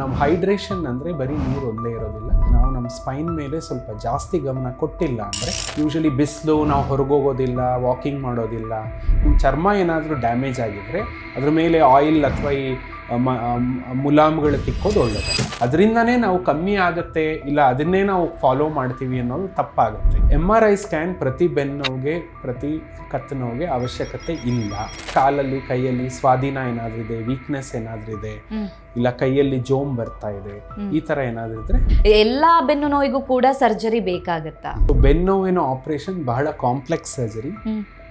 ನಮ್ಮ ಹೈಡ್ರೇಷನ್ ಅಂದರೆ ಬರೀ ನೀರು ಒಂದೇ ಇರೋದಿಲ್ಲ. ನಾವು ನಮ್ಮ ಸ್ಪೈನ್ ಮೇಲೆ ಸ್ವಲ್ಪ ಜಾಸ್ತಿ ಗಮನ ಕೊಟ್ಟಿಲ್ಲ ಅಂದರೆ, ಯೂಶಲಿ ಬಿಸಿಲು, ನಾವು ಹೊರಗೋಗೋದಿಲ್ಲ, ವಾಕಿಂಗ್ ಮಾಡೋದಿಲ್ಲ, ಚರ್ಮ ಏನಾದರೂ ಡ್ಯಾಮೇಜ್ ಆಗಿದ್ದರೆ ಅದ್ರ ಮೇಲೆ ಆಯಿಲ್ ಅಥವಾ ಈ ಮುಲಾಮ್ಗಳು ತಿಕ್ಕೋದು ಒಳ್ಳೆಯದು. ಅದರಿಂದನೇ ನಾವು ಕಮ್ಮಿ ಆಗುತ್ತೆ, ಇಲ್ಲ ಅದನ್ನೇ ನಾವು ಫಾಲೋ ಮಾಡ್ತೀವಿ ಅನ್ನೋದು ತಪ್ಪಾಗುತ್ತೆ. MRI ಸ್ಕ್ಯಾನ್ ಪ್ರತಿ ಬೆನ್ನೋವಿಗೆ, ಪ್ರತಿ ಕತ್ತು ನೋವಿಗೆ ಅವಶ್ಯಕತೆ ಇಲ್ಲ. ಕಾಲಲ್ಲಿ, ಕೈಯಲ್ಲಿ ಸ್ವಾಧೀನ ಏನಾದರೂ ಇದೆ, ವೀಕ್ನೆಸ್ ಏನಾದರೂ ಇದೆ, ಇಲ್ಲ ಕೈಯಲ್ಲಿ ಜೋಮ್ ಬರ್ತಾ ಇದೆ, ಈ ತರ ಏನಾದರೂ ಇದ್ರೆ ಎಲ್ಲಾ ಬೆನ್ನು ನೋವಿಗೂ ಕೂಡ ಸರ್ಜರಿ ಬೇಕಾಗುತ್ತಾ? ಬೆನ್ನು ನೋವಿನ ಆಪರೇಷನ್ ಬಹಳ ಕಾಂಪ್ಲೆಕ್ಸ್ ಸರ್ಜರಿ.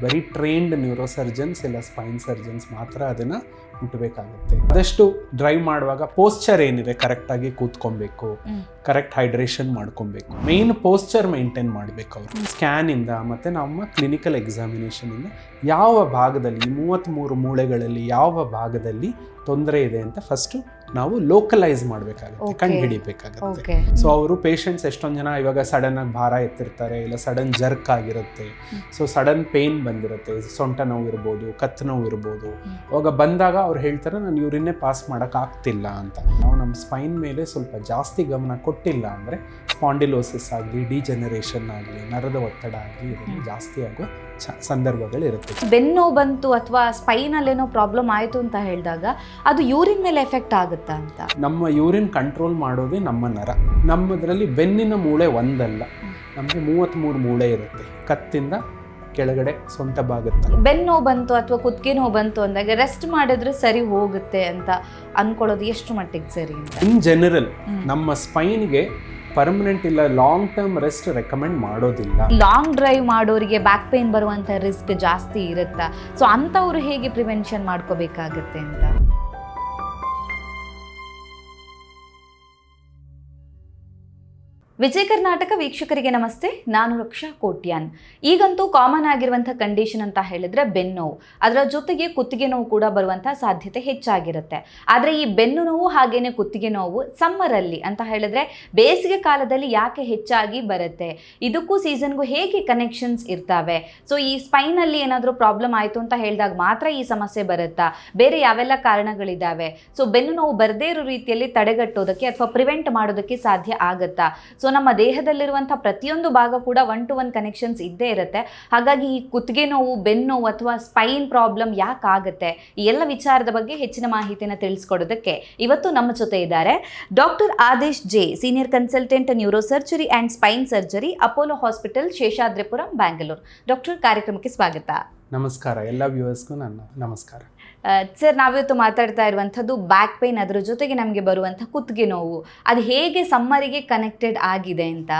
ಬರೀ ಟ್ರೈನ್ಡ್ ನ್ಯೂರೋ ಸರ್ಜನ್ಸ್ ಇಲ್ಲ ಸ್ಪೈನ್ ಸರ್ಜನ್ಸ್ ಮಾತ್ರ ಅದನ್ನ ಮುಟ್ಟಬೇಕಾಗುತ್ತೆ. ಆದಷ್ಟು ಡ್ರೈವ್ ಮಾಡುವಾಗ ಪೋಸ್ಚರ್ ಏನಿದೆ ಕರೆಕ್ಟಾಗಿ ಕೂತ್ಕೊಬೇಕು, ಕರೆಕ್ಟ್ ಹೈಡ್ರೇಷನ್ ಮಾಡ್ಕೊಬೇಕು. ಮೇನ್ ಪೋಸ್ಚರ್ ಮೇಂಟೈನ್ ಮಾಡಬೇಕು. ಅವರು ಸ್ಕ್ಯಾನ್ ಇಂದ ಮತ್ತೆ ನಮ್ಮ ಕ್ಲಿನಿಕಲ್ ಎಕ್ಸಾಮಿನೇಷನ್ ಇಂದ ಯಾವ ಭಾಗದಲ್ಲಿ, ಈ 33 ಮೂಳೆಗಳಲ್ಲಿ ಯಾವ ಭಾಗದಲ್ಲಿ ತೊಂದರೆ ಇದೆ ಅಂತ ಫಸ್ಟ್ ನಾವು ಲೋಕಲೈಸ್ ಮಾಡಬೇಕಾಗುತ್ತೆ, ಕಂಡು ಹಿಡಿಬೇಕಾಗುತ್ತೆ. ಸೊ ಅವರು ಪೇಷಂಟ್ಸ್ ಎಷ್ಟೊಂದು ಜನ ಇವಾಗ ಸಡನ್ ಆಗಿ ಭಾರ ಎತ್ತಿರ್ತಾರೆ, ಇಲ್ಲ ಸಡನ್ ಜರ್ಕ್ ಆಗಿರುತ್ತೆ, ಸೊ ಸಡನ್ ಪೇನ್ ಬಂದಿರುತ್ತೆ, ಸೊಂಟ ನೋವು ಇರ್ಬೋದು, ಕತ್ತು ನೋವು ಇರ್ಬೋದು. ಅವಾಗ ಬಂದಾಗ ಅವ್ರು ಹೇಳ್ತಾರೆ ನಾನು ಯೂರಿನ್ನೇ ಪಾಸ್ ಮಾಡೋಕೆ ಆಗ್ತಿಲ್ಲ ಅಂತ. ನಾವು ನಮ್ಮ ಸ್ಪೈನ್ ಮೇಲೆ ಸ್ವಲ್ಪ ಜಾಸ್ತಿ ಗಮನ ಕೊಟ್ಟಿಲ್ಲ ಅಂದರೆ ಸ್ಪಾಂಡಿಲೋಸಿಸ್ ಆಗಲಿ, ಡಿಜೆನರೇಷನ್ ಆಗಲಿ, ನರದ ಒತ್ತಡ ಆಗಲಿ ಇದನ್ನು ಜಾಸ್ತಿ ಆಗೋ ಸಂದರ್ಭಗಳಿರುತ್ತೆ. ಬೆನ್ನು ಬಂತು ಅಥವಾ ಸ್ಪೈನಲ್ಲಿ ಏನೋ ಪ್ರಾಬ್ಲಮ್ ಆಯಿತು ಅಂತ ಹೇಳಿದಾಗ ಅದು ಯೂರಿನ್ ಮೇಲೆ ಎಫೆಕ್ಟ್ ಆಗುತ್ತಾ ಅಂತ? ನಮ್ಮ ಯೂರಿನ್ ಕಂಟ್ರೋಲ್ ಮಾಡೋದೇ ನಮ್ಮ ನರ. ನಮ್ಮದರಲ್ಲಿ ಬೆನ್ನಿನ ಮೂಳೆ ಒಂದಲ್ಲ, ನಮಗೆ 33 ಮೂಳೆ ಇರುತ್ತೆ, ಕತ್ತಿಂದ ಕೆಳಗಡೆ ಸೊಂಟ ಭಾಗತ್ತ. ಬೆನ್ನು ನೋವು ಬಂತು ಅಥವಾ ಕುತ್ತಿಗೆ ನೋವು ಬಂತು ಅಂದಾಗ ರೆಸ್ಟ್ ಮಾಡಿದ್ರೆ ಸರಿ ಹೋಗುತ್ತೆ ಅಂತ ಅನ್ಕೊಳ್ಳೋದು ಎಷ್ಟು ಮಟ್ಟಿಗೆ ಸರಿ ಅಂತ? ಇನ್ ಜನರಲ್ ನಮ್ಮ ಸ್ಪೈನ್ಗೆ ಪರ್ಮನೆಂಟ್ ಇಲ್ಲ ಲಾಂಗ್ ಟರ್ಮ್ ರೆಸ್ಟ್ ರೆಕಮೆಂಡ್ ಮಾಡೋದಿಲ್ಲ. ಲಾಂಗ್ ಡ್ರೈವ್ ಮಾಡೋರಿಗೆ ಬ್ಯಾಕ್ ಪೇನ್ ಬರುವಂಥ ರಿಸ್ಕ್ ಜಾಸ್ತಿ ಇರುತ್ತಾ? ಸೊ ಅಂಥವ್ರು ಹೇಗೆ ಪ್ರಿವೆನ್ಷನ್ ಮಾಡ್ಕೋಬೇಕಾಗತ್ತೆ ಅಂತ? ವಿಜಯ ಕರ್ನಾಟಕ ವೀಕ್ಷಕರಿಗೆ ನಮಸ್ತೆ, ನಾನು ರಕ್ಷಾ ಕೋಟ್ಯಾನ್. ಈಗಂತೂ ಕಾಮನ್ ಆಗಿರುವಂಥ ಕಂಡೀಷನ್ ಅಂತ ಹೇಳಿದ್ರೆ ಬೆನ್ನು ನೋವು, ಅದರ ಜೊತೆಗೆ ಕುತ್ತಿಗೆ ನೋವು ಕೂಡ ಬರುವಂಥ ಸಾಧ್ಯತೆ ಹೆಚ್ಚಾಗಿರುತ್ತೆ. ಆದರೆ ಈ ಬೆನ್ನು ನೋವು ಹಾಗೇನೆ ಕುತ್ತಿಗೆ ನೋವು ಸಮ್ಮರಲ್ಲಿ ಅಂತ ಹೇಳಿದ್ರೆ ಬೇಸಿಗೆ ಕಾಲದಲ್ಲಿ ಯಾಕೆ ಹೆಚ್ಚಾಗಿ ಬರುತ್ತೆ, ಇದಕ್ಕೂ ಸೀಸನ್ಗೂ ಹೇಗೆ ಕನೆಕ್ಷನ್ಸ್ ಇರ್ತವೆ? ಸೊ ಈ ಸ್ಪೈನಲ್ಲಿ ಏನಾದರೂ ಪ್ರಾಬ್ಲಮ್ ಆಯಿತು ಅಂತ ಹೇಳಿದಾಗ ಮಾತ್ರ ಈ ಸಮಸ್ಯೆ ಬರುತ್ತಾ? ಬೇರೆ ಯಾವೆಲ್ಲ ಕಾರಣಗಳಿದ್ದಾವೆ? ಸೊ ಬೆನ್ನು ನೋವು ಬರದೇ ಇರೋ ರೀತಿಯಲ್ಲಿ ತಡೆಗಟ್ಟೋದಕ್ಕೆ ಅಥವಾ ಪ್ರಿವೆಂಟ್ ಮಾಡೋದಕ್ಕೆ ಸಾಧ್ಯ ಆಗುತ್ತಾ? ಸೊ ನಮ್ಮ ದೇಹದಲ್ಲಿರುವಂಥ ಪ್ರತಿಯೊಂದು ಭಾಗ ಕೂಡ 1 to 1 ಕನೆಕ್ಷನ್ಸ್ ಇದ್ದೇ ಇರುತ್ತೆ. ಹಾಗಾಗಿ ಈ ಕುತ್ತಿಗೆ ನೋವು, ಬೆನ್ನು ನೋವು ಅಥವಾ ಸ್ಪೈನ್ ಪ್ರಾಬ್ಲಮ್ ಯಾಕಾಗುತ್ತೆ, ಈ ಎಲ್ಲ ವಿಚಾರದ ಬಗ್ಗೆ ಹೆಚ್ಚಿನ ಮಾಹಿತಿಯನ್ನು ತಿಳಿಸ್ಕೊಡೋದಕ್ಕೆ ಇವತ್ತು ನಮ್ಮ ಜೊತೆ ಇದ್ದಾರೆ doctor Adesh J, senior consultant neuro surgery and Spain surgery, Apollo hospital, Seshadripuram, Bangalore. Doctor, ಕಾರ್ಯಕ್ರಮಕ್ಕೆ ಸ್ವಾಗತ. ನಮಸ್ಕಾರ. ಎಲ್ಲ ವ್ಯೂವರ್ಸ್ಗೂ ನನ್ನ ನಮಸ್ಕಾರ. ಸರ್, ನಾವಿವತ್ತು ಮಾತಾಡ್ತಾ ಇರುವಂಥದ್ದು ಬ್ಯಾಕ್ ಪೇನ್, ಅದರ ಜೊತೆಗೆ ನಮಗೆ ಬರುವಂಥ ಕುತ್ತಿಗೆ ನೋವು, ಅದು ಹೇಗೆ ಸಮ್ಮರಿಗೆ ಕನೆಕ್ಟೆಡ್ ಆಗಿದೆ ಅಂತ.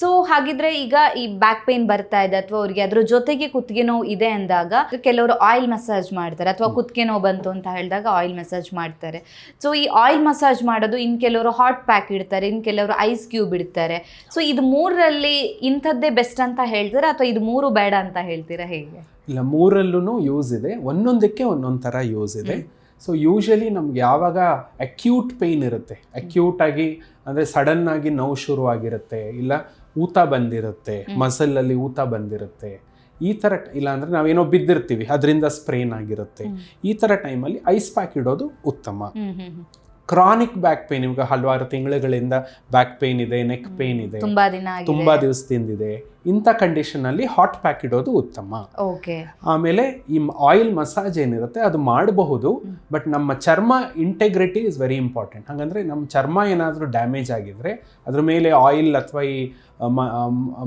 ಸೊ ಹಾಗಿದ್ರೆ ಈಗ ಈ ಬ್ಯಾಕ್ ಪೇನ್ ಬರ್ತಾ ಇದೆ ಅಥವಾ ಅವರಿಗೆ ಅದ್ರ ಜೊತೆಗೆ ಕುತ್ತಿಗೆ ನೋವು ಇದೆ ಅಂದಾಗ ಕೆಲವರು ಆಯಿಲ್ ಮಸಾಜ್ ಮಾಡ್ತಾರೆ, ಅಥವಾ ಕುತ್ತಿಗೆ ನೋವು ಬಂತು ಅಂತ ಹೇಳಿದಾಗ ಆಯಿಲ್ ಮಸಾಜ್ ಮಾಡ್ತಾರೆ. ಸೊ ಈ ಆಯಿಲ್ ಮಸಾಜ್ ಮಾಡೋದು, ಇನ್ನು ಕೆಲವರು ಹಾಟ್ ಪ್ಯಾಕ್ ಇಡ್ತಾರೆ, ಇನ್ನು ಕೆಲವರು ಐಸ್ ಕ್ಯೂಬ್ ಇಡ್ತಾರೆ. ಸೊ ಇದು 3ರಲ್ಲಿ ಇಂಥದ್ದೇ ಬೆಸ್ಟ್ ಅಂತ ಹೇಳ್ತೀರಾ ಅಥವಾ ಇದು 3 ಬೇಡ ಅಂತ ಹೇಳ್ತೀರಾ, ಹೇಗೆ? ಇಲ್ಲ, 3ರಲ್ಲೂ ಯೂಸ್ ಇದೆ, ಒಂದೊಂದಕ್ಕೆ ಒಂದೊಂದು ಥರ ಯೂಸ್ ಇದೆ. ಸೊ ಯೂಶಲಿ ನಮ್ಗೆ ಯಾವಾಗ ಅಕ್ಯೂಟ್ ಪೇಯ್ನ್ ಇರುತ್ತೆ, ಅಕ್ಯೂಟ್ ಆಗಿ ಅಂದರೆ ಸಡನ್ ಆಗಿ ನೋವು ಶುರುವಾಗಿರುತ್ತೆ, ಇಲ್ಲ ಊತ ಬಂದಿರುತ್ತೆ, ಮಸಲಲ್ಲಿ ಊತ ಬಂದಿರುತ್ತೆ, ಈ ಥರ, ಇಲ್ಲ ಅಂದರೆ ನಾವೇನೋ ಬಿದ್ದಿರ್ತೀವಿ ಅದರಿಂದ ಸ್ಪ್ರೇನ್ ಆಗಿರುತ್ತೆ, ಈ ಥರ ಟೈಮಲ್ಲಿ ಐಸ್ ಪ್ಯಾಕ್ ಇಡೋದು ಉತ್ತಮ. ಕ್ರಾನಿಕ್ ಬ್ಯಾಕ್ ಪೇನ್, ಇವಾಗ ಹಲವಾರು ತಿಂಗಳುಗಳಿಂದ ಬ್ಯಾಕ್ ಪೇನ್ ಇದೆ, ನೆಕ್ ಪೇನ್ ಇದೆ, ತುಂಬಾ ದಿವಸದಿಂದಿದೆ, ಇಂಥ ಕಂಡೀಷನಲ್ಲಿ ಹಾಟ್ ಪ್ಯಾಕ್ ಇಡೋದು ಉತ್ತಮ. ಆಮೇಲೆ ಈ ಆಯಿಲ್ ಮಸಾಜ್ ಏನಿರುತ್ತೆ ಅದು ಮಾಡಬಹುದು, ಬಟ್ ನಮ್ಮ ಚರ್ಮ ಇಂಟೆಗ್ರಿಟಿ ಇಸ್ ವೆರಿ ಇಂಪಾರ್ಟೆಂಟ್. ಹಾಗಂದ್ರೆ ನಮ್ಮ ಚರ್ಮ ಏನಾದರೂ ಡ್ಯಾಮೇಜ್ ಆಗಿದ್ರೆ ಅದ್ರ ಮೇಲೆ ಆಯಿಲ್ ಅಥವಾ ಈ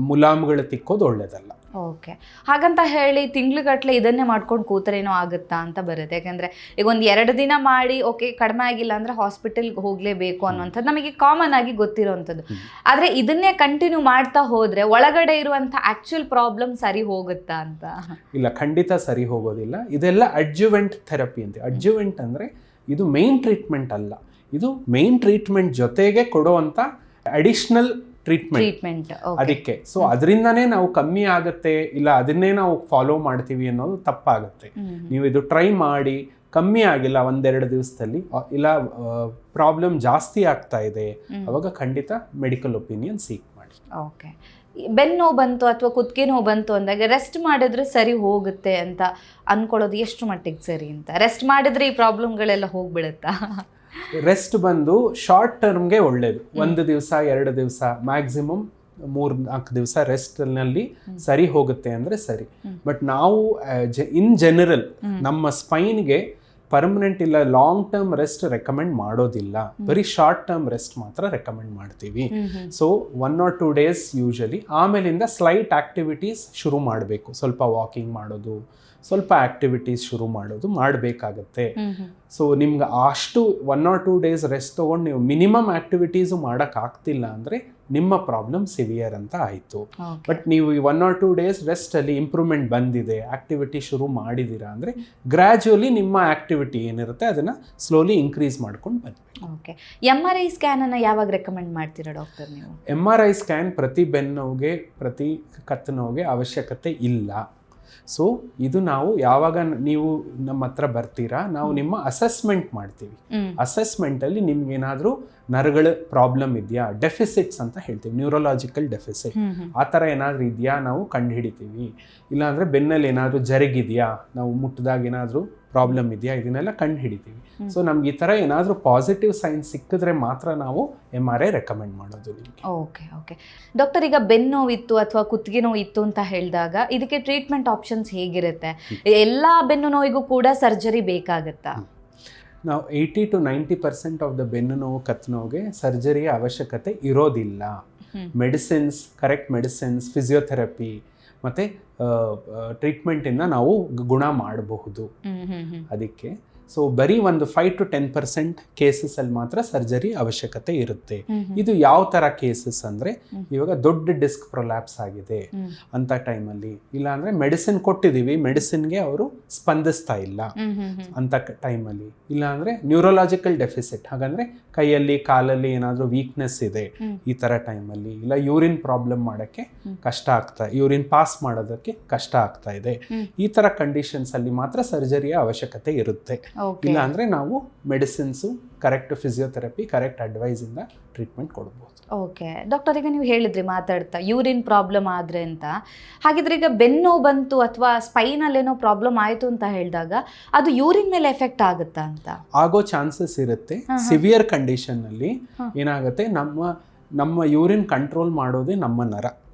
ಮುಲಾಮ್ಗಳು ತಿಕ್ಕೋದು ಒಳ್ಳೇದಲ್ಲ. ಓಕೆ, ಹಾಗಂತ ಹೇಳಿ ತಿಂಗ್ಳುಗಟ್ಟಲೆ ಇದನ್ನೇ ಮಾಡ್ಕೊಂಡು ಕೂತರೇನೋ ಆಗುತ್ತಾ ಅಂತ ಬರುತ್ತೆ. ಯಾಕಂದರೆ ಈಗ ಒಂದು 2 ದಿನ ಮಾಡಿ ಓಕೆ ಕಡಿಮೆ ಆಗಿಲ್ಲ ಅಂದರೆ ಹಾಸ್ಪಿಟಲ್ಗೆ ಹೋಗಲೇಬೇಕು ಅನ್ನೋಂಥದ್ದು ನಮಗೆ ಕಾಮನ್ ಆಗಿ ಗೊತ್ತಿರೋವಂಥದ್ದು. ಆದರೆ ಇದನ್ನೇ ಕಂಟಿನ್ಯೂ ಮಾಡ್ತಾ ಹೋದರೆ ಒಳಗಡೆ ಇರುವಂಥ ಆ್ಯಕ್ಚುಯಲ್ ಪ್ರಾಬ್ಲಮ್ ಸರಿ ಹೋಗುತ್ತಾ ಅಂತ? ಇಲ್ಲ, ಖಂಡಿತ ಸರಿ ಹೋಗೋದಿಲ್ಲ. ಇದೆಲ್ಲ ಅಡ್ಜುವೆಂಟ್ ಥೆರಪಿ ಅಂತ. ಅಡ್ಜುವೆಂಟ್ ಅಂದರೆ ಇದು ಮೇನ್ ಟ್ರೀಟ್ಮೆಂಟ್ ಅಲ್ಲ, ಇದು ಮೇನ್ ಟ್ರೀಟ್ಮೆಂಟ್ ಜೊತೆಗೆ ಕೊಡುವಂಥ ಅಡಿಷ್ನಲ್ ಟ್ರೀಟ್ಮೆಂಟ್ ಅದಕ್ಕೆ. ಸೊ ಅದರಿಂದನೇ ನಾವು ಕಮ್ಮಿ ಆಗುತ್ತೆ, ಇಲ್ಲ ಅದನ್ನೇ ನಾವು ಫಾಲೋ ಮಾಡ್ತೀವಿ ಅನ್ನೋದು ತಪ್ಪಾಗುತ್ತೆ. ನೀವು ಇದು ಟ್ರೈ ಮಾಡಿ, ಕಮ್ಮಿ ಆಗಿಲ್ಲ 1-2 ದಿವಸದಲ್ಲಿ, ಇಲ್ಲ ಪ್ರಾಬ್ಲಮ್ ಜಾಸ್ತಿ ಆಗ್ತಾ ಇದೆ, ಅವಾಗ ಖಂಡಿತ ಮೆಡಿಕಲ್ ಒಪಿನಿಯನ್ ಸೀಕ್ ಮಾಡಿ. ಓಕೆ, ಬೆನ್ನು ನೋವು ಬಂತು ಅಥವಾ ಕುತ್ತಿಗೆ ನೋವು ಬಂತು ಅಂದಾಗ ರೆಸ್ಟ್ ಮಾಡಿದ್ರೆ ಸರಿ ಹೋಗುತ್ತೆ ಅಂತ ಅನ್ಕೊಳ್ಳೋದು ಎಷ್ಟು ಮಟ್ಟಿಗೆ ಸರಿ ಅಂತ? ರೆಸ್ಟ್ ಮಾಡಿದ್ರೆ ಈ ಪ್ರಾಬ್ಲಮ್ಗಳೆಲ್ಲ ಹೋಗ್ಬಿಡುತ್ತಾ? ರೆಸ್ಟ್ ಬಂದು ಶಾರ್ಟ್ ಟರ್ಮ್ಗೆ ಒಳ್ಳೇದು, 1 ದಿವಸ 2 ದಿವಸ ಮ್ಯಾಕ್ಸಿಮಮ್ 3-4 ದಿವಸ ರೆಸ್ಟ್ನಲ್ಲಿ ಸರಿ ಹೋಗುತ್ತೆ ಅಂದರೆ ಸರಿ. ಬಟ್ ನಾವು ಇನ್ ಜನರಲ್ ನಮ್ಮ ಸ್ಪೈನ್ಗೆ ಪರ್ಮನೆಂಟ್ ಇಲ್ಲ ಲಾಂಗ್ ಟರ್ಮ್ ರೆಸ್ಟ್ ರೆಕಮೆಂಡ್ ಮಾಡೋದಿಲ್ಲ, ಬರೀ ಶಾರ್ಟ್ ಟರ್ಮ್ ರೆಸ್ಟ್ ಮಾತ್ರ ರೆಕಮೆಂಡ್ ಮಾಡ್ತೀವಿ. So 1 or 2 days usually. ಆಮೇಲಿಂದ ಸ್ಲೈಟ್ ಆಕ್ಟಿವಿಟೀಸ್ ಶುರು ಮಾಡಬೇಕು, ಸ್ವಲ್ಪ ವಾಕಿಂಗ್ ಮಾಡೋದು, ಸ್ವಲ್ಪ ಆಕ್ಟಿವಿಟೀಸ್ ಶುರು ಮಾಡೋದು ಮಾಡಬೇಕಾಗತ್ತೆ. ಸೊ ನಿಮ್ಗೆ ಅಷ್ಟು 1 or 2 days ರೆಸ್ಟ್ ತೊಗೊಂಡು ನೀವು ಮಿನಿಮಮ್ ಆಕ್ಟಿವಿಟೀಸು ಮಾಡೋಕ್ಕಾಗ್ತಿಲ್ಲ ಅಂದರೆ ನಿಮ್ಮ ಪ್ರಾಬ್ಲಮ್ ಸಿವಿಯರ್ ಅಂತ ಆಯಿತು. ಬಟ್ ನೀವು ಈ 1 or 2 days ರೆಸ್ಟಲ್ಲಿ ಇಂಪ್ರೂವ್ಮೆಂಟ್ ಬಂದಿದೆ, ಆಕ್ಟಿವಿಟಿ ಶುರು ಮಾಡಿದ್ದೀರಾ ಅಂದರೆ ಗ್ರ್ಯಾಜುಯಲಿ ನಿಮ್ಮ ಆಕ್ಟಿವಿಟಿ ಏನಿರುತ್ತೆ ಅದನ್ನು ಸ್ಲೋಲಿ ಇನ್ಕ್ರೀಸ್ ಮಾಡ್ಕೊಂಡು ಬನ್ನಿ. ಓಕೆ, MRI ಸ್ಕ್ಯಾನನ್ನು ಯಾವಾಗ ರೆಕಮೆಂಡ್ ಮಾಡ್ತೀರಾ ಡಾಕ್ಟರ್ ನೀವು? MRI ಸ್ಕ್ಯಾನ್ ಪ್ರತಿ ಬೆನ್ನೋವಿಗೆ ಪ್ರತಿ ಕತ್ತು ನೋವಿಗೆ ಅವಶ್ಯಕತೆ ಇಲ್ಲ. ಸೊ ಇದು ನಾವು ಯಾವಾಗ ನೀವು ನಮ್ಮ ಹತ್ರ ಬರ್ತೀರಾ ನಾವು ನಿಮ್ಮ ಅಸೆಸ್ಮೆಂಟ್ ಮಾಡ್ತೀವಿ. ಅಸೆಸ್ಮೆಂಟಲ್ಲಿ ನಿಮ್ಗೇನಾದರೂ ನರಗಳ ಪ್ರಾಬ್ಲಮ್ ಇದೆಯಾ, ಡೆಫಿಸಿಟ್ಸ್ ಅಂತ ಹೇಳ್ತೀವಿ, ನ್ಯೂರೋಲಾಜಿಕಲ್ ಡೆಫಿಸಿಟ್, ಆ ಥರ ಏನಾದರೂ ಇದೆಯಾ ನಾವು ಕಂಡುಹಿಡಿತೀವಿ. ಇಲ್ಲಾಂದರೆ ಬೆನ್ನಲ್ಲಿ ಏನಾದರೂ ಜರುಗಿದೆಯಾ, ನಾವು ಮುಟ್ಟಿದಾಗ ಏನಾದರೂ ಪ್ರಾಬ್ಲಮ್ ಇದೆಯಾ, ಇದನ್ನೆಲ್ಲ ಕಂಡುಹಿಡಿತೀವಿ. ಸೊ ನಮ್ಗೆ ಈ ಥರ ಏನಾದರೂ ಪಾಸಿಟಿವ್ ಸೈನ್ಸ್ ಸಿಕ್ಕಿದ್ರೆ ಮಾತ್ರ ನಾವು MRI ರೆಕಮೆಂಡ್ ಮಾಡೋದು ನಿಮಗೆ. ಓಕೆ ಓಕೆ ಡಾಕ್ಟರ್, ಈಗ ಬೆನ್ನು ನೋವಿತ್ತು ಅಥವಾ ಕುತ್ತಿಗೆ ನೋವು ಇತ್ತು ಅಂತ ಹೇಳಿದಾಗ ಇದಕ್ಕೆ ಟ್ರೀಟ್ಮೆಂಟ್ ಆಪ್ಷನ್ಸ್ ಹೇಗಿರುತ್ತೆ? ಎಲ್ಲ ಬೆನ್ನು ನೋವಿಗೂ ಕೂಡ ಸರ್ಜರಿ ಬೇಕಾಗುತ್ತಾ? ನಾವು 80 to 90% ಆಫ್ ದ ಬೆನ್ನು ನೋವು ಕತ್ತು ನೋವಿಗೆ ಸರ್ಜರಿಯ ಅವಶ್ಯಕತೆ ಇರೋದಿಲ್ಲ. ಮೆಡಿಸಿನ್ಸ್, ಕರೆಕ್ಟ್ ಮೆಡಿಸಿನ್ಸ್, ಫಿಸಿಯೋಥೆರಪಿ ಮತ್ತು ಟ್ರೀಟ್ಮೆಂಟಿಂದ ನಾವು ಗುಣ ಮಾಡಬಹುದು. ಅದಕ್ಕೆ ಸೊ ಬರೀ ಒಂದು 5 to 10% ಕೇಸಸಲ್ಲಿ ಮಾತ್ರ ಸರ್ಜರಿ ಅವಶ್ಯಕತೆ ಇರುತ್ತೆ. ಇದು ಯಾವ ಥರ ಕೇಸಸ್ ಅಂದರೆ ಇವಾಗ ದೊಡ್ಡ ಡಿಸ್ಕ್ ಪ್ರೊಲ್ಯಾಪ್ಸ್ ಆಗಿದೆ ಅಂತ ಟೈಮಲ್ಲಿ, ಇಲ್ಲಾಂದರೆ ಮೆಡಿಸಿನ್ ಕೊಟ್ಟಿದ್ದೀವಿ, ಮೆಡಿಸಿನ್ಗೆ ಅವರು ಸ್ಪಂದಿಸ್ತಾ ಇಲ್ಲ ಅಂತ ಟೈಮಲ್ಲಿ, ಇಲ್ಲಾಂದರೆ ನ್ಯೂರೋಲಾಜಿಕಲ್ ಡೆಫಿಸಿಟ್, ಹಾಗಂದರೆ ಕೈಯಲ್ಲಿ ಕಾಲಲ್ಲಿ ಏನಾದರೂ ವೀಕ್ನೆಸ್ ಇದೆ ಈ ಥರ ಟೈಮಲ್ಲಿ, ಇಲ್ಲ ಯೂರಿನ್ ಪ್ರಾಬ್ಲಮ್ ಮಾಡೋಕ್ಕೆ ಕಷ್ಟ ಆಗ್ತಾ, ಯೂರಿನ್ ಪಾಸ್ ಮಾಡೋದಕ್ಕೆ ಕಷ್ಟ ಆಗ್ತಾ ಇದೆ, ಈ ಥರ ಕಂಡೀಷನ್ಸಲ್ಲಿ ಮಾತ್ರ ಸರ್ಜರಿಯ ಅವಶ್ಯಕತೆ ಇರುತ್ತೆ. ಇಲ್ಲ ಅಂದರೆ ನಾವು ಮೆಡಿಸಿನ್ಸು, ಕರೆಕ್ಟ್ ಫಿಸಿಯೋಥೆರಪಿ, ಕರೆಕ್ಟ್ ಅಡ್ವೈಸಿಂದ ಟ್ರೀಟ್ಮೆಂಟ್ ಕೊಡ್ಬೋದು. ಓಕೆ ಡಾಕ್ಟರ್, ಈಗ ನೀವು ಹೇಳಿದ್ರಿ ಮಾತಾಡ್ತಾ ಯೂರಿನ್ ಪ್ರಾಬ್ಲಮ್ ಆದರೆ ಅಂತ, ಹಾಗಿದ್ರೆ ಈಗ ಬೆನ್ನು ಬಂತು ಅಥವಾ ಸ್ಪೈನಲ್ಲೇನೋ ಪ್ರಾಬ್ಲಮ್ ಆಯಿತು ಅಂತ ಹೇಳಿದಾಗ ಅದು ಯೂರಿನ್ ಮೇಲೆ ಎಫೆಕ್ಟ್ ಆಗುತ್ತಾ ಅಂತ? ಆಗೋ ಚಾನ್ಸಸ್ ಇರುತ್ತೆ. ಸಿವಿಯರ್ ಕಂಡೀಷನ್ನಲ್ಲಿ ಏನಾಗುತ್ತೆ, ನಮ್ಮ ಯೂರಿನ್ ಕಂಟ್ರೋಲ್ ಮಾಡೋದೇ ನಮ್ಮ ನರ,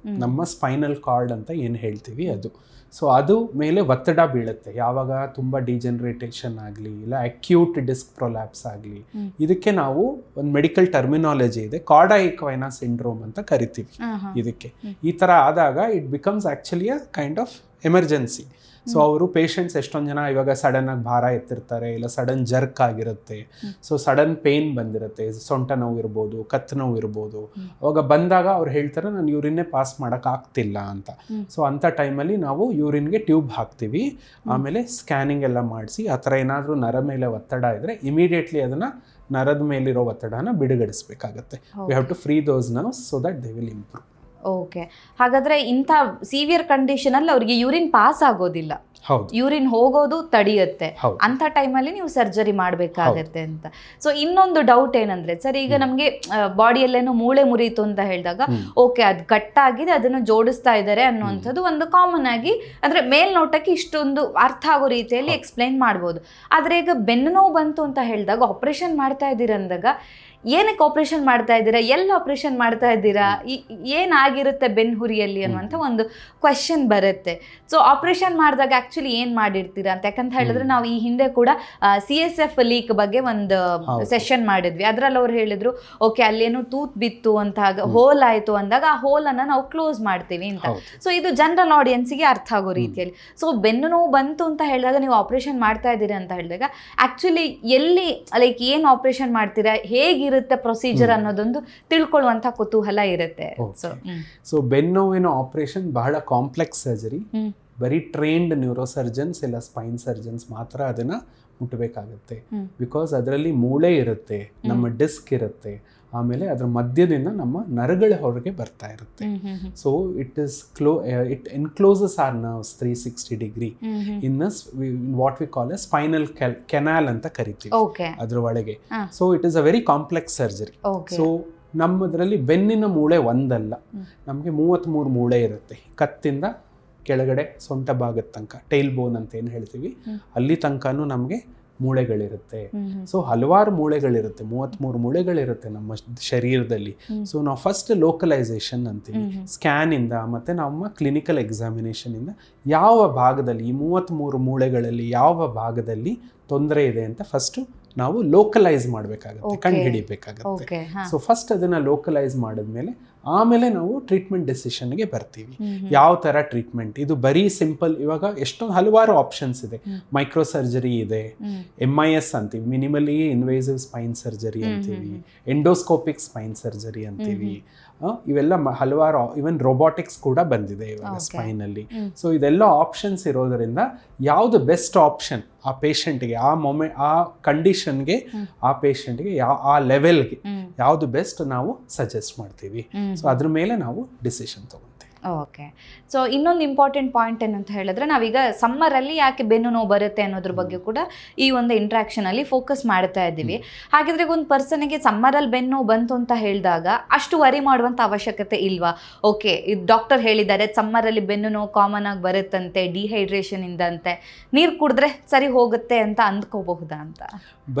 ನಮ್ಮ ಸ್ಪೈನಲ್ ಕಾರ್ಡ್ ಅಂತ ಏನು ಹೇಳ್ತೀವಿ ಅದು. ಸೊ ಅದು ಮೇಲೆ ಒತ್ತಡ ಬೀಳುತ್ತೆ ಯಾವಾಗ ತುಂಬ ಡಿಜೆನರೇಟೇಷನ್ ಆಗಲಿ, ಇಲ್ಲ ಅಕ್ಯೂಟ್ ಡಿಸ್ಕ್ ಪ್ರೊಲ್ಯಾಪ್ಸ್ ಆಗಲಿ. ಇದಕ್ಕೆ ನಾವು ಒಂದು ಮೆಡಿಕಲ್ ಟರ್ಮಿನಾಲಜಿ ಇದೆ, ಕಾರ್ಡಾ ಈಕ್ವೈನಾ ಸಿಂಡ್ರೋಮ್ ಅಂತ ಕರಿತೀವಿ. ಇದಕ್ಕೆ ಈ ಥರ ಆದಾಗ it becomes actually a kind of emergency. So ಅವರು ಪೇಷಂಟ್ಸ್ ಎಷ್ಟೊಂದು ಜನ ಇವಾಗ ಸಡನ್ನಾಗಿ ಭಾರ ಎತ್ತಿರ್ತಾರೆ, ಇಲ್ಲ ಸಡನ್ ಜರ್ಕ್ ಆಗಿರುತ್ತೆ, ಸೊ ಸಡನ್ ಪೇಯ್ನ್ ಬಂದಿರುತ್ತೆ, ಸೊಂಟ ನೋವು ಇರ್ಬೋದು, ಕತ್ತು ನೋವು ಇರ್ಬೋದು. ಅವಾಗ ಬಂದಾಗ ಅವ್ರು ಹೇಳ್ತಾರೆ ನಾನು ಯೂರಿನ್ನೇ ಪಾಸ್ ಮಾಡೋಕ್ಕಾಗ್ತಿಲ್ಲ ಅಂತ. ಸೊ ಅಂಥ ಟೈಮಲ್ಲಿ ನಾವು ಯೂರಿನ್ಗೆ ಟ್ಯೂಬ್ ಹಾಕ್ತೀವಿ, ಆಮೇಲೆ ಸ್ಕ್ಯಾನಿಂಗ್ ಎಲ್ಲ ಮಾಡಿಸಿ ಆ ಥರ ಏನಾದರೂ ನರ ಮೇಲೆ ಒತ್ತಡ ಇದ್ದರೆ ಇಮಿಡಿಯೇಟ್ಲಿ ಅದನ್ನು ನರದ ಮೇಲಿರೋ ಒತ್ತಡನ ಬಿಡುಗಡಿಸ್ಬೇಕಾಗತ್ತೆ. We have to free those nerves so that they will improve. Okay, ಹಾಗಾದ್ರೆ ಇಂಥ ಸಿವಿಯರ್ ಕಂಡೀಷನಲ್ಲಿ ಅವರಿಗೆ ಯೂರಿನ್ ಪಾಸ್ ಆಗೋದಿಲ್ಲ, ಯೂರಿನ್ ಹೋಗೋದು ತಡೆಯುತ್ತೆ, ಅಂತ ಟೈಮಲ್ಲಿ ನೀವು ಸರ್ಜರಿ ಮಾಡಬೇಕಾಗತ್ತೆ ಅಂತ. ಸೊ ಇನ್ನೊಂದು ಡೌಟ್ ಏನಂದ್ರೆ ಸರ್, ಈಗ ನಮಗೆ ಬಾಡಿಯಲ್ಲೇನೋ ಮೂಳೆ ಮುರಿಯಿತು ಅಂತ ಹೇಳಿದಾಗ ಓಕೆ ಅದು ಕಟ್ಟಾಗಿದೆ ಅದನ್ನು ಜೋಡಿಸ್ತಾ ಇದ್ದಾರೆ ಅನ್ನುವಂಥದ್ದು ಒಂದು ಕಾಮನ್ ಆಗಿ ಅಂದ್ರೆ ಮೇಲ್ನೋಟಕ್ಕೆ ಇಷ್ಟೊಂದು ಅರ್ಥ ಆಗೋ ರೀತಿಯಲ್ಲಿ ಎಕ್ಸ್ಪ್ಲೈನ್ ಮಾಡ್ಬೋದು. ಆದ್ರೆ ಈಗ ಬೆನ್ನು ನೋವು ಬಂತು ಅಂತ ಹೇಳಿದಾಗ ಆಪರೇಷನ್ ಮಾಡ್ತಾ ಇದ್ದೀರಾ ಅಂದಾಗ ಏನಕ್ಕೆ ಆಪರೇಷನ್ ಮಾಡ್ತಾ ಇದ್ದೀರಾ, ಎಲ್ಲ ಆಪರೇಷನ್ ಮಾಡ್ತಾ ಇದ್ದೀರಾ, ಏನಾಗಿರುತ್ತೆ ಬೆನ್ಹುರಿಯಲ್ಲಿ ಅನ್ನುವಂಥ ಒಂದು ಕ್ವೆಶನ್ ಬರುತ್ತೆ. ಸೊ ಆಪರೇಷನ್ ಮಾಡಿದಾಗ ಆ್ಯಕ್ಚುಲಿ ಏನು ಮಾಡಿರ್ತೀರಾ ಅಂತ, ಯಾಕಂತ ಹೇಳಿದ್ರೆ ನಾವು ಈ ಹಿಂದೆ ಕೂಡ CSF ಲೀಕ್ ಬಗ್ಗೆ ಒಂದು ಸೆಷನ್ ಮಾಡಿದ್ವಿ. ಅದರಲ್ಲಿ ಅವ್ರು ಹೇಳಿದ್ರು ಓಕೆ ಅಲ್ಲೇನೋ ತೂತ್ ಬಿತ್ತು ಅಂತ, ಹೋಲ್ ಆಯಿತು ಅಂದಾಗ ಆ ಹೋಲನ್ನು ನಾವು ಕ್ಲೋಸ್ ಮಾಡ್ತೀವಿ ಅಂತ. ಸೊ ಇದು ಜನರಲ್ ಆಡಿಯನ್ಸಿಗೆ ಅರ್ಥ ಆಗೋ ರೀತಿಯಲ್ಲಿ. ಸೊ ಬೆನ್ನು ನೋವು ಬಂತು ಅಂತ ಹೇಳಿದಾಗ ನೀವು ಆಪರೇಷನ್ ಮಾಡ್ತಾ ಇದ್ದೀರಾ ಅಂತ ಹೇಳಿದಾಗ ಆ್ಯಕ್ಚುಲಿ ಎಲ್ಲಿ ಲೈಕ್ ಏನು ಆಪರೇಷನ್ ಮಾಡ್ತೀರಾ, ಹೇಗಿರುತ್ತೆ ಪ್ರೊಸೀಜರ್ ಅನ್ನೋದೊಂದು ತಿಳ್ಕೊಳ್ಳುವಂತ ಕುತೂಹಲ ಇರುತ್ತೆ. ಸೊ ಬೆನ್ನೋವಿನ ಆಪರೇಷನ್ ಬಹಳ ಕಾಂಪ್ಲೆಕ್ಸ್ ಸರ್ಜರಿ. ಬರೀ ಟ್ರೈನ್ಡ್ ನ್ಯೂರೋಸರ್ಜನ್ಸ್ ಇಲ್ಲ ಸ್ಪೈನ್ ಸರ್ಜನ್ಸ್ ಮಾತ್ರ ಅದನ್ನ ಮುಟ್ಟಬೇಕಾಗುತ್ತೆ. ಬಿಕಾಸ್ ಅದರಲ್ಲಿ ಮೂಳೆ ಇರುತ್ತೆ, ನಮ್ಮ ಡಿಸ್ಕ್ ಇರುತ್ತೆ, ಆಮೇಲೆ ಅದರ ಮಧ್ಯದಿಂದ ನಮ್ಮ ನರಗಳ ಹೊರಗೆ ಬರ್ತಾ ಇರುತ್ತೆ. So it encloses our nerves 360 degree in what we call a spinal canal ಅಂತ ಕರಿತೀವಿ ಅದ್ರ ಒಳಗೆ. So it is a very complex surgery. So ನಮ್ಮದ್ರಲ್ಲಿ ಬೆನ್ನಿನ ಮೂಳೆ ಒಂದಲ್ಲ, ನಮಗೆ 33 ಮೂಳೆ ಇರುತ್ತೆ. ಕತ್ತಿಂದ ಕೆಳಗಡೆ ಸೊಂಟ ಭಾಗದ ತನಕ, ಟೈಲ್ ಬೋನ್ ಅಂತ ಏನು ಹೇಳ್ತೀವಿ, ಅಲ್ಲಿ ತನಕನೂ ನಮಗೆ ಮೂಳೆಗಳಿರುತ್ತೆ. ಸೊ ಹಲವಾರು ಮೂಳೆಗಳಿರುತ್ತೆ, 33 ಮೂಳೆಗಳಿರುತ್ತೆ ನಮ್ಮ ಶರೀರದಲ್ಲಿ. ಸೊ ನಾವು ಫಸ್ಟ್ ಲೋಕಲೈಸೇಷನ್ ಅಂತೀವಿ, ಸ್ಕ್ಯಾನ್ ಇಂದ ಮತ್ತೆ ನಮ್ಮ ಕ್ಲಿನಿಕಲ್ ಎಕ್ಸಾಮಿನೇಷನ್ ಇಂದ ಯಾವ ಭಾಗದಲ್ಲಿ ಈ 33 ಮೂಳೆಗಳಲ್ಲಿ ಯಾವ ಭಾಗದಲ್ಲಿ ತೊಂದರೆ ಇದೆ ಅಂತ ಫಸ್ಟ್ ನಾವು ಲೋಕಲೈಸ್ ಮಾಡಬೇಕಾಗುತ್ತೆ, ಕಂಡು ಹಿಡಿಬೇಕಾಗುತ್ತೆ. ಸೊ ಫಸ್ಟ್ ಅದನ್ನ ಲೋಕಲೈಸ್ ಮಾಡಿದ್ಮೇಲೆ ಆಮೇಲೆ ನಾವು ಟ್ರೀಟ್ಮೆಂಟ್ ಡಿಸಿಷನ್ಗೆ ಬರ್ತೀವಿ. ಯಾವ ಥರ ಟ್ರೀಟ್ಮೆಂಟ್, ಇದು ಬರೀ ಸಿಂಪಲ್, ಇವಾಗ ಎಷ್ಟೊಂದು ಹಲವಾರು ಆಪ್ಷನ್ಸ್ ಇದೆ. ಮೈಕ್ರೋ ಸರ್ಜರಿ ಇದೆ, MIS ಅಂತೀವಿ, ಮಿನಿಮಲಿ ಇನ್ವೇಸಿವ್ ಸ್ಪೈನ್ ಸರ್ಜರಿ ಅಂತೀವಿ, ಎಂಡೋಸ್ಕೋಪಿಕ್ ಸ್ಪೈನ್ ಸರ್ಜರಿ ಅಂತೀವಿ. ಇವೆಲ್ಲ ಹಲವಾರು, ಇವನ್ ರೋಬೋಟಿಕ್ಸ್ ಕೂಡ ಬಂದಿದೆ ಇವಾಗ ಸ್ಪೈನಲ್ಲಿ. ಸೊ ಇದೆಲ್ಲ ಆಪ್ಷನ್ಸ್ ಇರೋದರಿಂದ ಯಾವುದು ಬೆಸ್ಟ್ ಆಪ್ಷನ್ ಆ ಪೇಷಂಟ್ಗೆ, ಆ ಕಂಡೀಷನ್ಗೆ, ಆ ಪೇಷಂಟ್ಗೆ ಆ ಲೆವೆಲ್ಗೆ ಯಾವುದು ಬೆಸ್ಟ್ ನಾವು ಸಜೆಸ್ಟ್ ಮಾಡ್ತೀವಿ. ಸೊ ಅದ್ರ ಮೇಲೆ ನಾವು ಡಿಸಿಷನ್ ತಗೊಂತೀವಿ. ಓಕೆ. ಸೊ ಇನ್ನೊಂದು ಇಂಪಾರ್ಟೆಂಟ್ ಪಾಯಿಂಟ್ ಏನಂತ ಹೇಳಿದ್ರೆ, ನಾವೀಗ ಸಮ್ಮರಲ್ಲಿ ಯಾಕೆ ಬೆನ್ನು ನೋವು ಬರುತ್ತೆ ಅನ್ನೋದ್ರ ಬಗ್ಗೆ ಕೂಡ ಈ ಒಂದು ಇಂಟ್ರಾಕ್ಷನ್ ಅಲ್ಲಿ ಫೋಕಸ್ ಮಾಡ್ತಾ ಇದ್ದೀವಿ. ಹಾಗಿದ್ರೆ ಒಂದು ಪರ್ಸನ್ಗೆ ಸಮ್ಮರಲ್ಲಿ ಬೆನ್ನು ನೋವು ಬಂತು ಅಂತ ಹೇಳಿದಾಗ ಅಷ್ಟು ವರಿ ಮಾಡುವಂಥ ಅವಶ್ಯಕತೆ ಇಲ್ವಾ? ಓಕೆ, ಇದು ಡಾಕ್ಟರ್ ಹೇಳಿದ್ದಾರೆ ಸಮ್ಮರಲ್ಲಿ ಬೆನ್ನು ನೋವು ಕಾಮನ್ ಆಗಿ ಬರುತ್ತಂತೆ, ಡಿಹೈಡ್ರೇಷನ್ ಇಂದ ಅಂತೆ, ನೀರು ಕುಡಿದ್ರೆ ಸರಿ ಹೋಗುತ್ತೆ ಅಂತ ಅಂದ್ಕೋಬಹುದಾ ಅಂತ?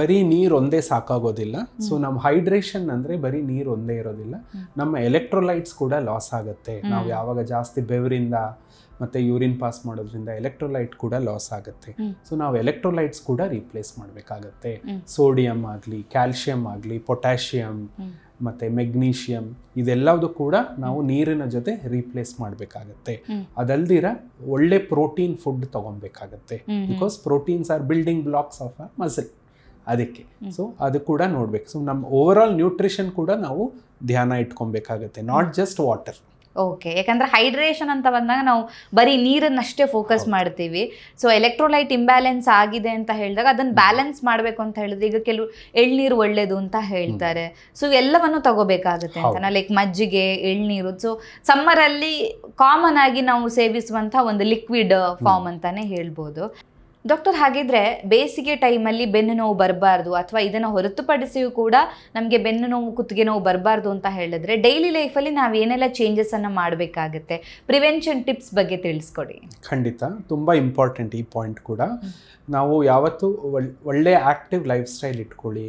ಬರೀ ನೀರು ಒಂದೇ ಸಾಕಾಗೋದಿಲ್ಲ. ಸೊ ನಮ್ಮ ಹೈಡ್ರೇಷನ್ ಅಂದ್ರೆ ಬರೀ ನೀರು ಒಂದೇ ಇರೋದಿಲ್ಲ, ನಮ್ಮ ಎಲೆಕ್ಟ್ರೋಲೈಟ್ಸ್ ಕೂಡ ಲಾಸ್ ಆಗುತ್ತೆ. ನಾವು ಯಾವಾಗ ಜಾಸ್ತಿ ಬೆವರಿಂದ ಮತ್ತೆ ಯೂರಿನ್ ಪಾಸ್ ಮಾಡೋದ್ರಿಂದ ಎಲೆಕ್ಟ್ರೋಲೈಟ್ ಕೂಡ ಲಾಸ್ ಆಗುತ್ತೆ. ಸೊ ನಾವು ಎಲೆಕ್ಟ್ರೋಲೈಟ್ಸ್ ಕೂಡ ರೀಪ್ಲೇಸ್ ಮಾಡಬೇಕಾಗತ್ತೆ. ಸೋಡಿಯಂ ಆಗಲಿ, ಕ್ಯಾಲ್ಶಿಯಂ ಆಗಲಿ, ಪೊಟ್ಯಾಷಿಯಂ ಮತ್ತೆ ಮೆಗ್ನೀಷಿಯಂ, ಇದೆಲ್ಲವುದು ಕೂಡ ನಾವು ನೀರಿನ ಜೊತೆ ರೀಪ್ಲೇಸ್ ಮಾಡಬೇಕಾಗತ್ತೆ. ಅದಲ್ದಿರ ಒಳ್ಳೆ ಪ್ರೋಟೀನ್ ಫುಡ್ ತಗೊಬೇಕಾಗತ್ತೆ. Because proteins are building blocks of a muscle. ಅದಕ್ಕೆ ಸೊ ಅದು ಕೂಡ ನೋಡ್ಬೇಕು. ಸೊ ನಮ್ಮ ಓವರ್ ಆಲ್ ನ್ಯೂಟ್ರಿಷನ್ ಕೂಡ ನಾವು ಧ್ಯಾನ ಇಟ್ಕೊಬೇಕಾಗತ್ತೆ, ನಾಟ್ ಜಸ್ಟ್ ವಾಟರ್. ಓಕೆ, ಯಾಕಂದ್ರೆ ಹೈಡ್ರೇಷನ್ ಅಂತ ಬಂದಾಗ ನಾವು ಬರೀ ನೀರನ್ನಷ್ಟೇ ಫೋಕಸ್ ಮಾಡ್ತೀವಿ. ಸೊ ಎಲೆಕ್ಟ್ರೋಲೈಟ್ ಇಂಬ್ಯಾಲೆನ್ಸ್ ಆಗಿದೆ ಅಂತ ಹೇಳಿದಾಗ ಅದನ್ನ ಬ್ಯಾಲೆನ್ಸ್ ಮಾಡಬೇಕು ಅಂತ ಹೇಳಿದ್ರೆ, ಈಗ ಕೆಲವು ಎಳ್ನೀರು ಒಳ್ಳೇದು ಅಂತ ಹೇಳ್ತಾರೆ. ಸೊ ಎಲ್ಲವನ್ನು ತಗೋಬೇಕಾಗುತ್ತೆ ಅಂತ, ಲೈಕ್ ಮಜ್ಜಿಗೆ, ಎಳ್ನೀರು. ಸೊ ಸಮ್ಮರಲ್ಲಿ ಕಾಮನ್ ಆಗಿ ನಾವು ಸೇವಿಸುವಂಥ ಒಂದು ಲಿಕ್ವಿಡ್ ಫಾರ್ಮ್ ಅಂತಾನೆ ಹೇಳ್ಬೋದು. ಡಾಕ್ಟರ್, ಹಾಗಿದ್ರೆ ಬೇಸಿಗೆ ಟೈಮಲ್ಲಿ ಬೆನ್ನು ನೋವು ಬರಬಾರ್ದು ಅಥವಾ ಇದನ್ನು ಹೊರತುಪಡಿಸಿಯೂ ಕೂಡ ನಮಗೆ ಬೆನ್ನು ನೋವು, ಕುತ್ತಿಗೆ ನೋವು ಬರಬಾರ್ದು ಅಂತ ಹೇಳಿದ್ರೆ ಡೈಲಿ ಲೈಫಲ್ಲಿ ನಾವು ಏನೆಲ್ಲ ಚೇಂಜಸನ್ನು ಮಾಡಬೇಕಾಗುತ್ತೆ? ಪ್ರಿವೆನ್ಷನ್ ಟಿಪ್ಸ್ ಬಗ್ಗೆ ತಿಳಿಸ್ಕೊಡಿ. ಖಂಡಿತ, ತುಂಬ ಇಂಪಾರ್ಟೆಂಟ್ ಈ ಪಾಯಿಂಟ್ ಕೂಡ. ನಾವು ಯಾವತ್ತೂ ಒಳ್ಳೆ ಆ್ಯಕ್ಟಿವ್ ಲೈಫ್ ಸ್ಟೈಲ್ ಇಟ್ಕೊಳ್ಳಿ,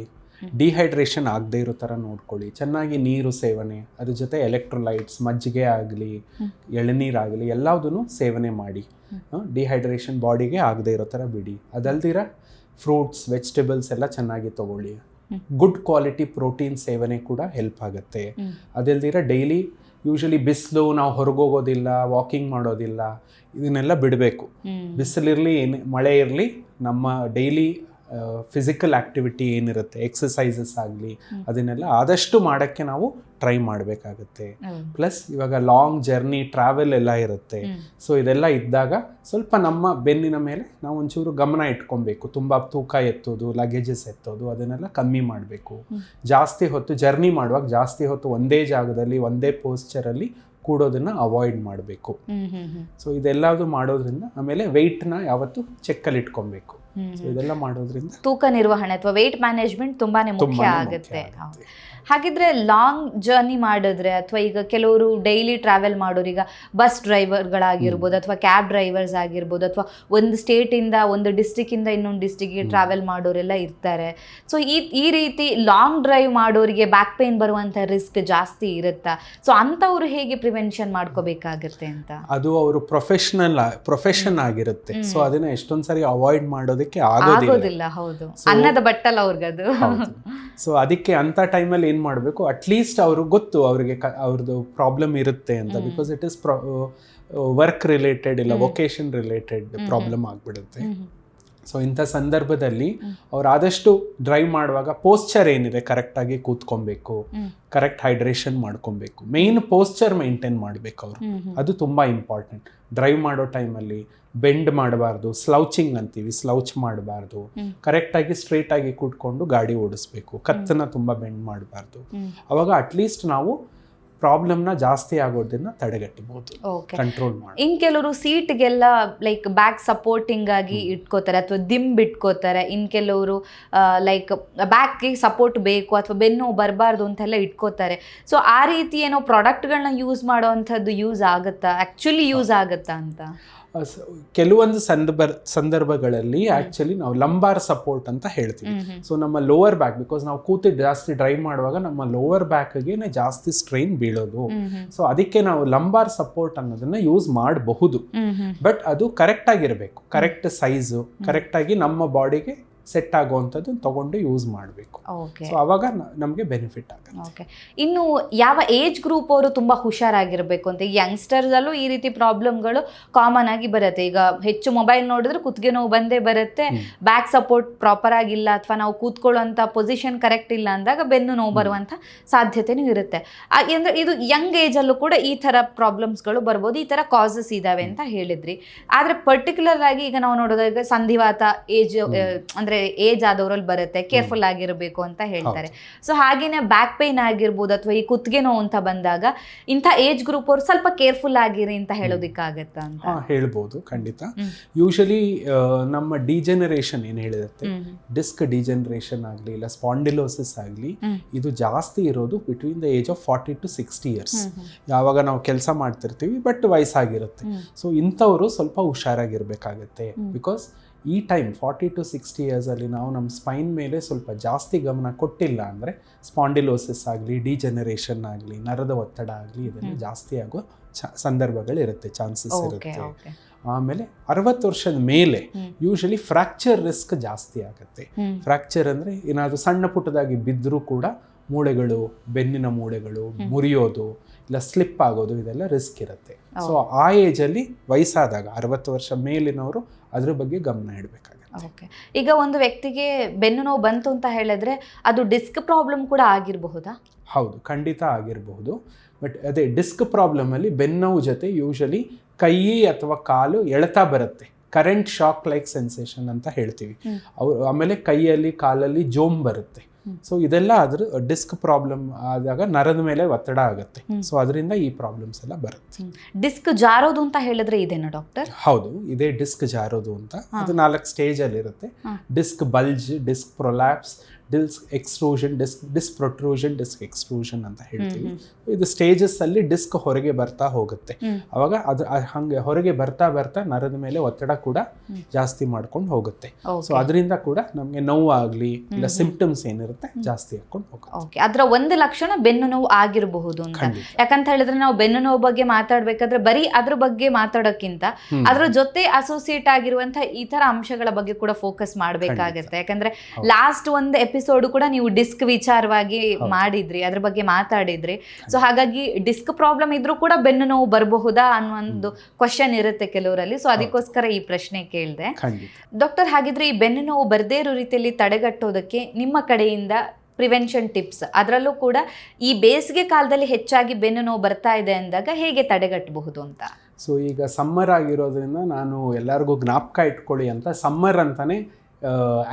ಡಿಹೈಡ್ರೇಷನ್ ಆಗದೆ ಇರೋ ಥರ ನೋಡ್ಕೊಳ್ಳಿ, ಚೆನ್ನಾಗಿ ನೀರು ಸೇವನೆ, ಅದ್ರ ಜೊತೆ ಎಲೆಕ್ಟ್ರೋಲೈಟ್ಸ್, ಮಜ್ಜಿಗೆ ಆಗಲಿ, ಎಳನೀರಾಗಲಿ ಎಲ್ಲದನ್ನು ಸೇವನೆ ಮಾಡಿ. ಡಿಹೈಡ್ರೇಷನ್ ಬಾಡಿಗೆ ಆಗದೆ ಇರೋ ಥರ ಬಿಡಿ. ಅದಲ್ದಿರ ಫ್ರೂಟ್ಸ್, ವೆಜಿಟೇಬಲ್ಸ್ ಎಲ್ಲ ಚೆನ್ನಾಗಿ ತಗೊಳ್ಳಿ. ಗುಡ್ ಕ್ವಾಲಿಟಿ ಪ್ರೋಟೀನ್ ಸೇವನೆ ಕೂಡ ಹೆಲ್ಪ್ ಆಗುತ್ತೆ. ಅದಲ್ದಿರ ಡೈಲಿ ಯೂಶಲಿ ಬಿಸಿಲು, ನಾವು ಹೊರಗೋಗೋದಿಲ್ಲ, ವಾಕಿಂಗ್ ಮಾಡೋದಿಲ್ಲ, ಇದನ್ನೆಲ್ಲ ಬಿಡಬೇಕು. ಬಿಸಿಲಿರಲಿ, ಮಳೆ ಇರಲಿ, ನಮ್ಮ ಡೈಲಿ ಫಿಸಿಕಲ್ ಆ್ಯಕ್ಟಿವಿಟಿ ಏನಿರುತ್ತೆ, ಎಕ್ಸಸೈಸಸ್ ಆಗಲಿ, ಅದನ್ನೆಲ್ಲ ಆದಷ್ಟು ಮಾಡೋಕ್ಕೆ ನಾವು ಟ್ರೈ ಮಾಡಬೇಕಾಗುತ್ತೆ. ಪ್ಲಸ್ ಇವಾಗ ಲಾಂಗ್ ಜರ್ನಿ, ಟ್ರಾವೆಲ್ ಎಲ್ಲ ಇರುತ್ತೆ. ಸೊ ಇದೆಲ್ಲ ಇದ್ದಾಗ ಸ್ವಲ್ಪ ನಮ್ಮ ಬೆನ್ನಿನ ಮೇಲೆ ನಾವು ಒಂಚೂರು ಗಮನ ಇಟ್ಕೊಬೇಕು. ತುಂಬ ತೂಕ ಎತ್ತೋದು, ಲಗೇಜಸ್ ಎತ್ತೋದು ಅದನ್ನೆಲ್ಲ ಕಮ್ಮಿ ಮಾಡಬೇಕು. ಜಾಸ್ತಿ ಹೊತ್ತು ಜರ್ನಿ ಮಾಡುವಾಗ ಜಾಸ್ತಿ ಹೊತ್ತು ಒಂದೇ ಜಾಗದಲ್ಲಿ, ಒಂದೇ ಪೋಸ್ಚರಲ್ಲಿ ಕೂಡೋದನ್ನ ಅವಾಯ್ಡ್ ಮಾಡಬೇಕು. ಸೊ ಇದೆಲ್ಲದು ಮಾಡೋದ್ರಿಂದ, ಆಮೇಲೆ ವೆಯ್ಟ್ನ ಯಾವತ್ತು ಚೆಕ್ಕಲ್ಲಿ ಇಟ್ಕೊಬೇಕು. ಇದೆಲ್ಲ ಮಾಡೋದ್ರಿಂದ ತೂಕ ನಿರ್ವಹಣೆ ಅಥವಾ ವೆಯ್ಟ್ ಮ್ಯಾನೇಜ್ಮೆಂಟ್ ತುಂಬಾನೇ ಮುಖ್ಯ ಆಗುತ್ತೆ. ಹಾಗಿದ್ರೆ ಲಾಂಗ್ ಜರ್ನಿ ಮಾಡಿದ್ರೆ, ಅಥವಾ ಈಗ ಕೆಲವರು ಡೈಲಿ ಟ್ರಾವೆಲ್ ಮಾಡೋರು, ಈಗ ಬಸ್ ಡ್ರೈವರ್ಗಳಾಗಿರ್ಬೋದು ಅಥವಾ ಕ್ಯಾಬ್ ಡ್ರೈವರ್ಸ್ ಆಗಿರ್ಬೋದು, ಅಥವಾ ಒಂದು ಸ್ಟೇಟಿಂದ ಒಂದು ಡಿಸ್ಟ್ರಿಕ್ಕಿಂದ ಇನ್ನೊಂದು ಡಿಸ್ಟ್ರಿಕ್ಗೆ ಟ್ರಾವೆಲ್ ಮಾಡೋರೆಲ್ಲ ಇರ್ತಾರೆ. ಸೊ ಈ ರೀತಿ ಲಾಂಗ್ ಡ್ರೈವ್ ಮಾಡೋರಿಗೆ ಬ್ಯಾಕ್ ಪೇನ್ ಬರುವಂಥ ರಿಸ್ಕ್ ಜಾಸ್ತಿ ಇರುತ್ತಾ? ಸೊ ಅಂಥವ್ರು ಹೇಗೆ ಪ್ರಿವೆನ್ಷನ್ ಮಾಡ್ಕೋಬೇಕಾಗತ್ತೆ ಅಂತ? ಅದು ಅವರು ಪ್ರೊಫೆಷನ್ ಆಗಿರುತ್ತೆ. ಸೊ ಅದನ್ನ ಎಷ್ಟೊಂದು ಸಾರಿ ಅವಾಯ್ಡ್ ಮಾಡೋದಕ್ಕೆ ಆಗೋದಿಲ್ಲ. ಹೌದು, ಅನ್ನದ ಬಟ್ಟಲ್ಲ ಅವ್ರಿಗದು. ಸೊ ಅದಕ್ಕೆ ಅಂಥ ಟೈಮಲ್ಲಿ ಏನು ಮಾಡಬೇಕು, ಅಟ್ಲೀಸ್ಟ್ ಅವ್ರಿಗೆ ಗೊತ್ತು ಅವ್ರಿಗೆ ಅವ್ರದ್ದು ಪ್ರಾಬ್ಲಮ್ ಇರುತ್ತೆ ಅಂತ. Because it is work related ಇಲ್ಲ ವೊಕೇಶನ್ ರಿಲೇಟೆಡ್ ಪ್ರಾಬ್ಲಮ್ ಆಗಿಬಿಡುತ್ತೆ. ಸೊ ಇಂಥ ಸಂದರ್ಭದಲ್ಲಿ ಅವ್ರು ಆದಷ್ಟು ಡ್ರೈವ್ ಮಾಡುವಾಗ ಪೋಸ್ಚರ್ ಏನಿದೆ ಕರೆಕ್ಟಾಗಿ ಕೂತ್ಕೊಬೇಕು, ಕರೆಕ್ಟ್ ಹೈಡ್ರೇಷನ್ ಮಾಡ್ಕೊಬೇಕು. ಮೇಯ್ನ್ ಪೋಸ್ಚರ್ ಮೇಂಟೈನ್ ಮಾಡಬೇಕು ಅವರು, ಅದು ತುಂಬ ಇಂಪಾರ್ಟೆಂಟ್. ಡ್ರೈವ್ ಮಾಡೋ ಟೈಮಲ್ಲಿ ಬೆಂಡ್ ಮಾಡಬಾರ್ದು, ಸ್ಲೌಚಿಂಗ್ ಅಂತೀವಿ, ಸ್ಲೌಚ್ ಮಾಡಬಾರ್ದು. ಕರೆಕ್ಟಾಗಿ ಸ್ಟ್ರೇಟಾಗಿ ಕೂತ್ಕೊಂಡು ಗಾಡಿ ಓಡಿಸ್ಬೇಕು, ಕತ್ತನ್ನ ತುಂಬ ಬೆಂಡ್ ಮಾಡಬಾರ್ದು. ಅವಾಗ ಅಟ್ಲೀಸ್ಟ್ ನಾವು ಪ್ರಾಬ್ಲಮ್ನ ಜಾಸ್ತಿ ಆಗೋದನ್ನ ತಡೆಗಟ್ಟಬಹುದು, ಕಂಟ್ರೋಲ್ ಮಾಡಿ. ಇನ್ ಕೆಲವರು ಸೀಟ್ಗೆಲ್ಲ ಲೈಕ್ ಬ್ಯಾಕ್ ಸಪೋರ್ಟಿಂಗ್ ಆಗಿ ಇಟ್ಕೋತಾರೆ ಅಥವಾ ದಿಂಬ್ ಇಟ್ಕೋತಾರೆ. ಇನ್ ಕೆಲವರು ಲೈಕ್ ಬ್ಯಾಕ್ಗೆ ಸಪೋರ್ಟ್ ಬೇಕು ಅಥವಾ ಬೆನ್ನು ಬರಬಾರ್ದು ಅಂತೆಲ್ಲ ಇಟ್ಕೋತಾರೆ. ಸೊ ಆ ರೀತಿ ಏನೋ ಪ್ರಾಡಕ್ಟ್ಗಳನ್ನ ಯೂಸ್ ಮಾಡೋ ಅಂಥದ್ದು ಯೂಸ್ ಆಗುತ್ತಾ, ಆ್ಯಕ್ಚುಲಿ ಯೂಸ್ ಆಗುತ್ತಾ ಅಂತ? ಕೆಲವೊಂದು ಸಂದರ್ಭಗಳಲ್ಲಿ ಆ್ಯಕ್ಚುಲಿ ನಾವು ಲಂಬಾರ್ ಸಪೋರ್ಟ್ ಅಂತ ಹೇಳ್ತೀವಿ. ಸೊ ನಮ್ಮ ಲೋವರ್ ಬ್ಯಾಕ್, ಬಿಕಾಸ್ ನಾವು ಕೂತಿದ್ದು ಜಾಸ್ತಿ ಡ್ರೈವ್ ಮಾಡುವಾಗ ನಮ್ಮ ಲೋವರ್ ಬ್ಯಾಕ್ಗೆ ಜಾಸ್ತಿ ಸ್ಟ್ರೈನ್ ಬೀಳೋದು. ಸೊ ಅದಕ್ಕೆ ನಾವು ಲಂಬಾರ್ ಸಪೋರ್ಟ್ ಅನ್ನೋದನ್ನ ಯೂಸ್ ಮಾಡಬಹುದು, ಬಟ್ ಅದು ಕರೆಕ್ಟ್ ಆಗಿರಬೇಕು, ಕರೆಕ್ಟ್ ಸೈಜು, ಕರೆಕ್ಟಾಗಿ ನಮ್ಮ ಬಾಡಿಗೆ ಸೆಟ್ ಆಗುವಂಥದ್ದು ತಗೊಂಡು ಯೂಸ್ ಮಾಡಬೇಕು. ಸೊ ಅವಾಗ ನಮಗೆ ಬೆನಿಫಿಟ್ ಆಗುತ್ತೆ. ಇನ್ನು ಯಾವ ಏಜ್ ಗ್ರೂಪ್ ಅವರು ತುಂಬ ಹುಷಾರಾಗಿರಬೇಕು ಅಂತ? ಯಂಗ್ಸ್ಟರ್ಸಲ್ಲೂ ಈ ರೀತಿ ಪ್ರಾಬ್ಲಮ್ಗಳು ಕಾಮನ್ ಆಗಿ ಬರುತ್ತೆ. ಈಗ ಹೆಚ್ಚು ಮೊಬೈಲ್ ನೋಡಿದ್ರೆ ಕುತ್ತಿಗೆ ನೋವು ಬಂದೇ ಬರುತ್ತೆ, ಬ್ಯಾಕ್ ಸಪೋರ್ಟ್ ಪ್ರಾಪರ್ ಆಗಿಲ್ಲ ಅಥವಾ ನಾವು ಕೂತ್ಕೊಳ್ಳುವಂಥ ಪೊಸಿಷನ್ ಕರೆಕ್ಟ್ ಇಲ್ಲ ಅಂದಾಗ ಬೆನ್ನು ನೋವು ಬರುವಂಥ ಸಾಧ್ಯತೆನೂ ಇರುತ್ತೆ. ಅಂದರೆ ಇದು ಯಂಗ್ ಏಜಲ್ಲೂ ಕೂಡ ಈ ಥರ ಪ್ರಾಬ್ಲಮ್ಸ್ಗಳು ಬರ್ಬೋದು, ಈ ಥರ ಕಾಸಸ್ ಇದ್ದಾವೆ ಅಂತ ಹೇಳಿದ್ರಿ. ಆದರೆ ಪರ್ಟಿಕ್ಯುಲರ್ ಆಗಿ ಈಗ ನಾವು ನೋಡೋದಾಗ ಸಂಧಿವಾತ ಅಂದರೆ ಏಜ್ ಆದವರಲ್ಲಿ ಬರುತ್ತೆ, ಕೇರ್ಫುಲ್ ಆಗಿರಬೇಕು ಅಂತ ಹೇಳ್ತಾರೆ. ಸೊ ಹಾಗೇನೆ ಬ್ಯಾಕ್ ಪೇನ್ ಆಗಿರ್ಬೋದು ಅಥವಾ ಈ ಕುತ್ತಿಗೆ ನೋವು ಅಂತ ಬಂದಾಗ ಇಂಥ ಏಜ್ ಗ್ರೂಪ್ ಅವರು ಸ್ವಲ್ಪ ಕೇರ್ಫುಲ್ ಆಗಿರಿ ಅಂತ ಹೇಳೋದಕ್ಕಾಗತ್ತಾ ಅಂತ? ಹೇಳ್ಬೋದು, ಖಂಡಿತ. ಯೂಶಲಿ ನಮ್ಮ ಡಿಜೆನರೇಷನ್ ಏನು ಹೇಳಿರುತ್ತೆ, ಡಿಸ್ಕ್ ಡಿಜೆನರೇಷನ್ ಆಗಲಿ ಇಲ್ಲ ಸ್ಪಾಂಡಿಲೋಸಿಸ್ ಆಗಲಿ, ಇದು ಜಾಸ್ತಿ ಇರೋದು between the age of 40 to 60 years. ಯಾವಾಗ ನಾವು ಕೆಲಸ ಮಾಡ್ತಿರ್ತೀವಿ ಬಟ್ ವಯಸ್ಸಾಗಿರುತ್ತೆ. ಸೊ ಇಂಥವರು ಸ್ವಲ್ಪ ಹುಷಾರಾಗಿರ್ಬೇಕಾಗತ್ತೆ. ಬಿಕಾಸ್ ಈ ಟೈಮ್ 40 to 60 years ಅಲ್ಲಿ ನಾವು ನಮ್ಮ ಸ್ಪೈನ್ ಮೇಲೆ ಸ್ವಲ್ಪ ಜಾಸ್ತಿ ಗಮನ ಕೊಟ್ಟಿಲ್ಲ ಅಂದರೆ ಸ್ಪಾಂಡಿಲೋಸಿಸ್ ಆಗಲಿ, ಡಿಜೆನರೇಷನ್ ಆಗಲಿ, ನರದ ಒತ್ತಡ ಆಗಲಿ, ಇದೆಲ್ಲ ಜಾಸ್ತಿ ಆಗೋ ಸಂದರ್ಭಗಳಿರುತ್ತೆ, ಚಾನ್ಸಸ್ ಇರುತ್ತೆ. ಆಮೇಲೆ 60 ವರ್ಷದ ಮೇಲೆ ಯೂಶಲಿ ಫ್ರ್ಯಾಕ್ಚರ್ ರಿಸ್ಕ್ ಜಾಸ್ತಿ ಆಗುತ್ತೆ. ಫ್ರ್ಯಾಕ್ಚರ್ ಅಂದರೆ ಏನಾದರೂ ಸಣ್ಣ ಪುಟ್ಟದಾಗಿ ಬಿದ್ದರೂ ಕೂಡ ಮೂಳೆಗಳು, ಬೆನ್ನಿನ ಮೂಳೆಗಳು ಮುರಿಯೋದು ಇಲ್ಲ ಸ್ಲಿಪ್ ಆಗೋದು, ಇದೆಲ್ಲ ರಿಸ್ಕ್ ಇರುತ್ತೆ. ಸೊ ಆ ಏಜಲ್ಲಿ ವಯಸ್ಸಾದಾಗ 60 ವರ್ಷ ಮೇಲಿನವರು ಅದ್ರ ಬಗ್ಗೆ ಗಮನ ಇಡಬೇಕಾಗುತ್ತೆ. ಓಕೆ. ಈಗ ಒಂದು ವ್ಯಕ್ತಿಗೆ ಬೆನ್ನು ನೋವು ಬಂತು ಅಂತ ಹೇಳಿದ್ರೆ ಅದು ಡಿಸ್ಕ್ ಪ್ರಾಬ್ಲಮ್ ಕೂಡ ಆಗಿರಬಹುದಾ? ಹೌದು, ಖಂಡಿತ ಆಗಿರಬಹುದು. ಬಟ್ ಅದೇ ಡಿಸ್ಕ್ ಪ್ರಾಬ್ಲಮಲ್ಲಿ ಬೆನ್ನೋವು ಜೊತೆ ಯೂಶಲಿ ಕೈ ಅಥವಾ ಕಾಲು ಎಳ್ತಾ ಬರುತ್ತೆ, ಕರೆಂಟ್ ಶಾಕ್ ಲೈಕ್ ಸೆನ್ಸೇಷನ್ ಅಂತ ಹೇಳ್ತೀವಿ. ಆಮೇಲೆ ಕೈಯಲ್ಲಿ ಕಾಲಲ್ಲಿ ಜೋಮ್ ಬರುತ್ತೆ. ಸೊ ಇದೆಲ್ಲ ಅದ್ರ ಡಿಸ್ಕ್ ಪ್ರಾಬ್ಲಮ್ ಆದಾಗ ನರದ ಮೇಲೆ ಒತ್ತಡ ಆಗುತ್ತೆ. ಸೊ ಅದರಿಂದ ಈ ಪ್ರಾಬ್ಲಮ್ಸ್ ಎಲ್ಲ ಬರುತ್ತೆ. ಡಿಸ್ಕ್ ಜಾರೋದು ಅಂತ ಹೇಳಿದ್ರೆ ಇದೇನಾ ಡಾಕ್ಟರ್? ಹೌದು, ಇದೇ ಡಿಸ್ಕ್ ಜಾರೋದು ಅಂತ. ಅದು 4 ಸ್ಟೇಜಲ್ಲಿ ಇರುತ್ತೆ. Disc bulge, disc prolapse, disc extrusion, disc protrusion, disc extrusion ಅಂತ ಹೇಳ್ತೀವಿ. ಇದು ಸ್ಟೇಜಸ್ ಅಲ್ಲಿ ಡಿಸ್ಕ್ ಹೊರಗೆ ಬರ್ತಾ ಹೋಗುತ್ತೆ. ಅವಾಗ ಅದು ಹಂಗೆ ಹೊರಗೆ ಬರ್ತಾ ಬರ್ತಾ ನರದ ಮೇಲೆ ಒತ್ತಡ ಕೂಡ ಜಾಸ್ತಿ ಮಾಡ್ಕೊಂಡು ಹೋಗುತ್ತೆ. ಸೊ ಅದರಿಂದ ಕೂಡ ನಮಗೆ ನೋವು ಆಗಲಿ ಇಲ್ಲ ಸಿಂಪ್ಟಮ್ಸ್ ಏನಿರುತ್ತೆ ಜಾಸ್ತಿ ಹಾಕೊಂಡು ಹೋಗುತ್ತೆ. ಅದರ ಒಂದು ಲಕ್ಷಣ ಬೆನ್ನು ನೋವು ಆಗಿರಬಹುದು ಅಂತ. ಯಾಕಂತ ಹೇಳಿದ್ರೆ ನಾವು ಬೆನ್ನು ನೋವು ಬಗ್ಗೆ ಮಾತಾಡ್ಬೇಕಾದ್ರೆ ಬರೀ ಅದ್ರ ಬಗ್ಗೆ ಮಾತಾಡೋಕ್ಕಿಂತ ಅದ್ರ ಜೊತೆ ಅಸೋಸಿಯೇಟ್ ಆಗಿರುವಂತಹ ಈ ತರ ಅಂಶಗಳ ಬಗ್ಗೆ ಕೂಡ ಫೋಕಸ್ ಮಾಡ್ಬೇಕಾಗತ್ತೆ. ಯಾಕಂದ್ರೆ ಲಾಸ್ಟ್ ಒಂದು ಎಪಿಸೋಡ್ ಕೂಡ ನೀವು ಡಿಸ್ಕ್ ವಿಚಾರವಾಗಿ ಮಾಡಿದ್ರಿ, ಅದ್ರ ಬಗ್ಗೆ ಮಾತಾಡಿದ್ರಿ. ಸೊ ಹಾಗಾಗಿ ಡಿಸ್ಕ್ ಪ್ರಾಬ್ಲಮ್ ಇದ್ರೂ ಕೂಡ ಬೆನ್ನು ನೋವು ಬರಬಹುದಾ ಅನ್ನೋ ಒಂದು ಕ್ವಶನ್ ಇರುತ್ತೆ ಕೆಲವರಲ್ಲಿ. ಸೊ ಅದಕ್ಕೋಸ್ಕರ ಈ ಪ್ರಶ್ನೆ ಕೇಳಿದೆ. ಡಾಕ್ಟರ್, ಹಾಗಿದ್ರೆ ಈ ಬೆನ್ನು ನೋವು ಬರದೇ ಇರೋ ರೀತಿಯಲ್ಲಿ ತಡೆಗಟ್ಟೋದಕ್ಕೆ ನಿಮ್ಮ ಕಡೆಯಿಂದ ಪ್ರಿವೆನ್ಷನ್ ಟಿಪ್ಸ್, ಅದರಲ್ಲೂ ಕೂಡ ಈ ಬೇಸಿಗೆ ಕಾಲದಲ್ಲಿ ಹೆಚ್ಚಾಗಿ ಬೆನ್ನು ನೋವು ಬರ್ತಾ ಇದೆ ಅಂದಾಗ ಹೇಗೆ ತಡೆಗಟ್ಟಬಹುದು ಅಂತ? ಸೊ ಈಗ ಸಮ್ಮರ್ ಆಗಿರೋದ್ರಿಂದ ನಾನು ಎಲ್ಲರಿಗೂ ಜ್ಞಾಪಕ ಇಟ್ಕೊಳ್ಳಿ ಅಂತ ಸಮ್ಮರ್ ಅಂತಾನೆ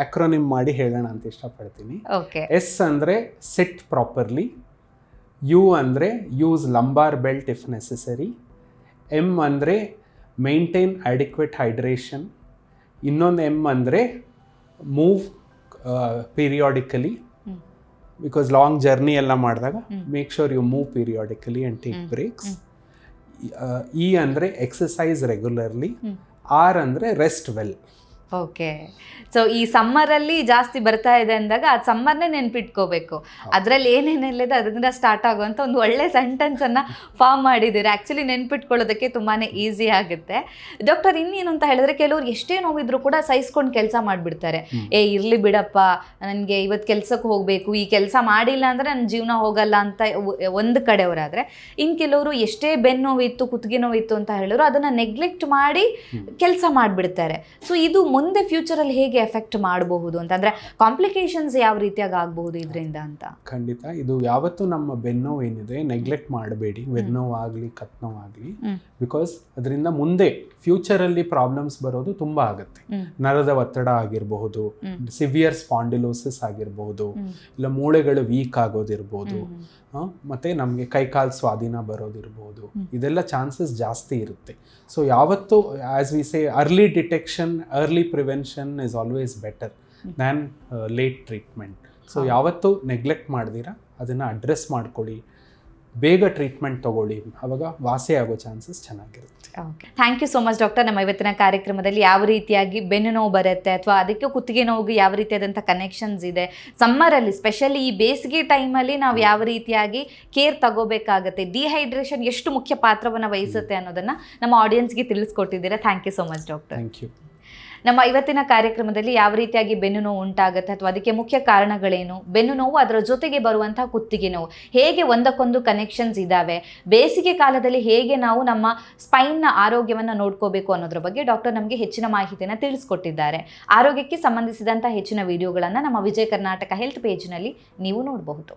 ಆಕ್ರೋನಿಮ್ ಮಾಡಿ ಹೇಳೋಣ ಅಂತ ಇಷ್ಟಪಡ್ತೀನಿ. ಎಸ್ ಅಂದರೆ ಸಿಟ್ ಪ್ರಾಪರ್ಲಿ, ಯು ಅಂದರೆ use lumbar belt if necessary, M ಅಂದರೆ ಮೇಂಟೈನ್ ಅಡಿಕ್ವೇಟ್ ಹೈಡ್ರೇಷನ್, ಇನ್ನೊಂದು ಎಮ್ ಅಂದರೆ move periodically, because long journey ಎಲ್ಲ ಮಾಡಿದಾಗ make sure you move periodically and take breaks. E ಅಂದರೆ ಎಕ್ಸಸೈಸ್ ರೆಗ್ಯುಲರ್ಲಿ, ಆರ್ ಅಂದರೆ rest well. Okay. So ಈ ಸಮ್ಮರಲ್ಲಿ ಜಾಸ್ತಿ ಬರ್ತಾ ಇದೆ ಅಂದಾಗ ಅದು ಸಮ್ಮರ್ನೇ ನೆನ್ಪಿಟ್ಕೋಬೇಕು. ಅದರಲ್ಲಿ ಏನೇನಿಲ್ಲದೆ ಅದರಿಂದ ಸ್ಟಾರ್ಟ್ ಆಗುವಂಥ ಒಂದು ಒಳ್ಳೆ ಸೆಂಟೆನ್ಸನ್ನು ಫಾರ್ಮ್ ಮಾಡಿದ್ದೀರಿ. ಆ್ಯಕ್ಚುಲಿ ನೆನ್ಪಿಟ್ಕೊಳ್ಳೋದಕ್ಕೆ ತುಂಬಾ ಈಸಿ ಆಗುತ್ತೆ. ಡಾಕ್ಟರ್, ಇನ್ನೇನು ಅಂತ ಹೇಳಿದ್ರೆ ಕೆಲವ್ರು ಎಷ್ಟೇ ನೋವಿದ್ರು ಕೂಡ ಸಹಿಸ್ಕೊಂಡು ಕೆಲಸ ಮಾಡಿಬಿಡ್ತಾರೆ. ಇರಲಿ ಬಿಡಪ್ಪ, ನನಗೆ ಇವತ್ತು ಕೆಲಸಕ್ಕೆ ಹೋಗಬೇಕು, ಈ ಕೆಲಸ ಮಾಡಿಲ್ಲ ಅಂದರೆ ನನ್ನ ಜೀವನ ಹೋಗಲ್ಲ ಅಂತ ಒಂದು ಕಡೆಯವರಾದರೆ, ಇನ್ನು ಕೆಲವರು ಎಷ್ಟೇ ಬೆನ್ನು ನೋವಿತ್ತು, ಕುತ್ತಿಗೆ ನೋವಿತ್ತು ಅಂತ ಹೇಳಿದ್ರು ಅದನ್ನು ನೆಗ್ಲೆಕ್ಟ್ ಮಾಡಿ ಕೆಲಸ ಮಾಡಿಬಿಡ್ತಾರೆ. ಸೊ ಇದು ಮುಂದೆ ಫ್ಯೂಚರಲ್ಲಿ ಹೇಗೆ ಎಫೆಕ್ಟ್ ಮಾಡಬಹುದು ಅಂತಂದ್ರೆ ಕಾಂಪ್ಲಿಕೇಶನ್ಸ್ ಯಾವ ರೀತಿಯಾಗಿ ಆಗಬಹುದು ಇದರಿಂದ ಅಂತ? ಖಂಡಿತ ಇದು ಯಾವತ್ತೂ ನಮ್ಮ ಬೆನ್ನೋವು ಏನಿದೆ ನೆಗ್ಲೆಕ್ಟ್ ಮಾಡಬೇಡಿ, ಬೆನ್ನೋವಾಗಲಿ ಕತ್ನೋವಾಗಲಿ. ಬಿಕಾಸ್ ಅದರಿಂದ ಮುಂದೆ ಫ್ಯೂಚರಲ್ಲಿ ಪ್ರಾಬ್ಲಮ್ಸ್ ಬರೋದು ತುಂಬ ಆಗುತ್ತೆ. ನರದ ಒತ್ತಡ ಆಗಿರಬಹುದು, ಸಿವಿಯರ್ ಸ್ಪಾಂಡಿಲೋಸಿಸ್ ಆಗಿರಬಹುದು, ಇಲ್ಲ ಮೂಳೆಗಳು ವೀಕ್ ಆಗೋದಿರ್ಬೋದು, ಮತ್ತು ನಮಗೆ ಕೈಕಾಲು ಸ್ವಾಧೀನ ಬರೋದಿರ್ಬೋದು, ಇದೆಲ್ಲ ಚಾನ್ಸಸ್ ಜಾಸ್ತಿ ಇರುತ್ತೆ. ಸೊ ಯಾವತ್ತೂ as we say early detection, early prevention is always better than late treatment. So ಯಾವತ್ತೂ ನೆಗ್ಲೆಕ್ಟ್ ಮಾಡ್ದಿರ ಅದನ್ನು ಅಡ್ರೆಸ್ ಮಾಡ್ಕೊಳ್ಳಿ. ಬೇಗ ಟ್ರೀಟ್ಮೆಂಟ್ ತಗೊಳ್ಳಿ, ಆವಾಗ ವಾಸಿ ಆಗೋ ಚಾನ್ಸಸ್ ಚೆನ್ನಾಗಿರುತ್ತೆ. Okay, thank you so much doctor. ನಮ್ಮ ಇವತ್ತಿನ ಕಾರ್ಯಕ್ರಮದಲ್ಲಿ ಯಾವ ರೀತಿಯಾಗಿ ಬೆನ್ನು ನೋವು ಬರುತ್ತೆ ಅಥವಾ ಅದಕ್ಕೆ ಕುತ್ತಿಗೆ ನೋವಿಗೆ ಯಾವ ರೀತಿಯಾದಂಥ ಕನೆಕ್ಷನ್ಸ್ ಇದೆ, ಸಮ್ಮರಲ್ಲಿ ಸ್ಪೆಷಲಿ ಈ ಬೇಸಿಗೆ ಟೈಮಲ್ಲಿ ನಾವು ಯಾವ ರೀತಿಯಾಗಿ ಕೇರ್ ತಗೋಬೇಕಾಗತ್ತೆ, ಡಿಹೈಡ್ರೇಷನ್ ಎಷ್ಟು ಮುಖ್ಯ ಪಾತ್ರವನ್ನು ವಹಿಸುತ್ತೆ ಅನ್ನೋದನ್ನು ನಮ್ಮ ಆಡಿಯನ್ಸ್ಗೆ ತಿಳಿಸ್ಕೊಟ್ಟಿದ್ದೀರಾ. Thank you so much doctor. Thank you. ನಮ್ಮ ಇವತ್ತಿನ ಕಾರ್ಯಕ್ರಮದಲ್ಲಿ ಯಾವ ರೀತಿಯಾಗಿ ಬೆನ್ನು ನೋವು ಉಂಟಾಗುತ್ತೆ ಅಥವಾ ಅದಕ್ಕೆ ಮುಖ್ಯ ಕಾರಣಗಳೇನು, ಬೆನ್ನು ನೋವು ಅದರ ಜೊತೆಗೆ ಬರುವಂತಹ ಕುತ್ತಿಗೆ ನೋವು ಹೇಗೆ ಒಂದಕ್ಕೊಂದು ಕನೆಕ್ಷನ್ಸ್ ಇದ್ದಾವೆ, ಬೇಸಿಗೆ ಕಾಲದಲ್ಲಿ ಹೇಗೆ ನಾವು ನಮ್ಮ ಸ್ಪೈನ್ನ ಆರೋಗ್ಯವನ್ನು ನೋಡ್ಕೋಬೇಕು ಅನ್ನೋದ್ರ ಬಗ್ಗೆ ಡಾಕ್ಟರ್ ನಮಗೆ ಹೆಚ್ಚಿನ ಮಾಹಿತಿಯನ್ನು ತಿಳಿಸ್ಕೊಟ್ಟಿದ್ದಾರೆ. ಆರೋಗ್ಯಕ್ಕೆ ಸಂಬಂಧಿಸಿದಂಥ ಹೆಚ್ಚಿನ ವಿಡಿಯೋಗಳನ್ನು ನಮ್ಮ ವಿಜಯ ಕರ್ನಾಟಕ ಹೆಲ್ತ್ ಪೇಜ್ನಲ್ಲಿ ನೀವು ನೋಡಬಹುದು.